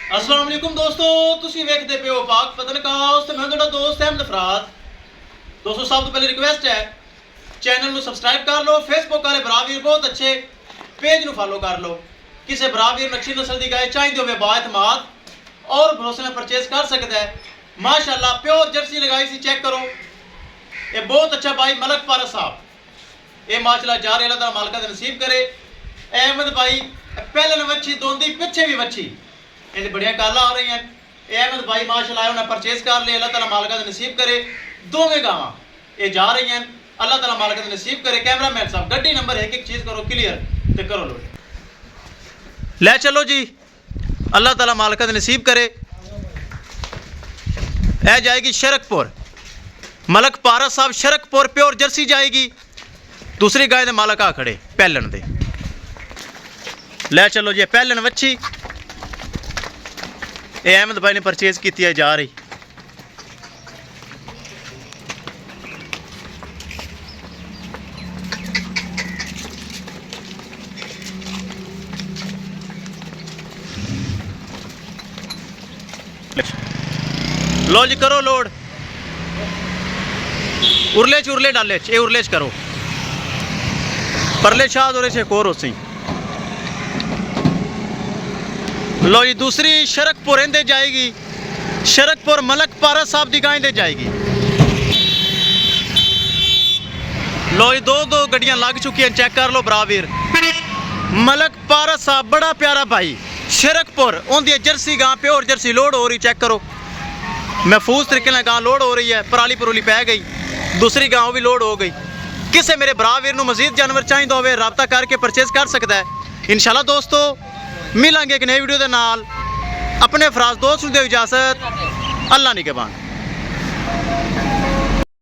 अस्सलाम वालेकुम दोस्तों, तुसी वेखदे पे हो पाक पतनकास्ट ते मैं तुहाडा दोस्त अहमद फराज। दोस्तों सब तो पहले रिक्वेस्ट है चैनल ਨੂੰ सब्सक्राइब कर लो, फेसबुक वाले बरावीर बहुत अच्छे पेज ਨੂੰ फॉलो कर लो। किसी बरावीर नक्शी नस्ल की गाय चाहिए होवे बाएतमाद और भरोसे में परचेज कर सकता है। माशाल्लाह प्योर जर्सी लगाई सी, चेक करो। ये बहुत अच्छा भाई मलक पारस साहब, ये माशाल्लाह जा रहे अल्लाह मालिका दे नसीब करे। अहमद भाई पहले वच्छी दोंदी पिछे भी वच्छी इन्हें बढ़िया काला आ रही हैं। अहमद भाई माशाल्लाह उन्हें परचेज कर ले, अल्लाह ताला मालिका दे नसीब करे। दोवें गावां ये जा रही हैं, अल्लाह ताला मालिका दे नसीब करे। कैमरामैन साहब गड्डी नंबर एक चीज़ करो क्लियर ते करो लोड ले चलो जी, अल्लाह ताला मालिका दे नसीब करे। ए जाएगी शरकपुर, मलक पारस साहब शरकपुर प्योर जर्सी जाएगी। दूसरी गाय दे मालक आ खड़े पहलन दे, ले चलो जी। पहलन वच्छी ये अहमद भाई ने परचेज की है, जा रही। लो जी करो लोड, उरले डाले ये उरले करो, परले शाद और एक और उसी। लो जी दूसरी शरकपुर इंदे जाएगी, शरकपुर मलक पारस साहब की गाय दे जाएगी। लो जी दो गड्डियां लग चुकी हैं, चेक कर लो बरावीर। मलक पारस साहब बड़ा प्यारा भाई शरकपुर उनकी जर्सी गां प्योर जर्सी लोड हो रही, चेक करो। महफूज तरीके से गां लोड हो रही है, पराली परूली पै गई, दूसरी गांव भी लोड हो गई। किसी मेरे बरावीर को मजीद जानवर चाहिए हो रबता करके परचेज कर सकता है। इंशाल्लाह दोस्तों मिलेंगे एक नई वीडियो के नाल। अपने फराज दोस्त को दे इजाजत, अल्लाह निगहबान।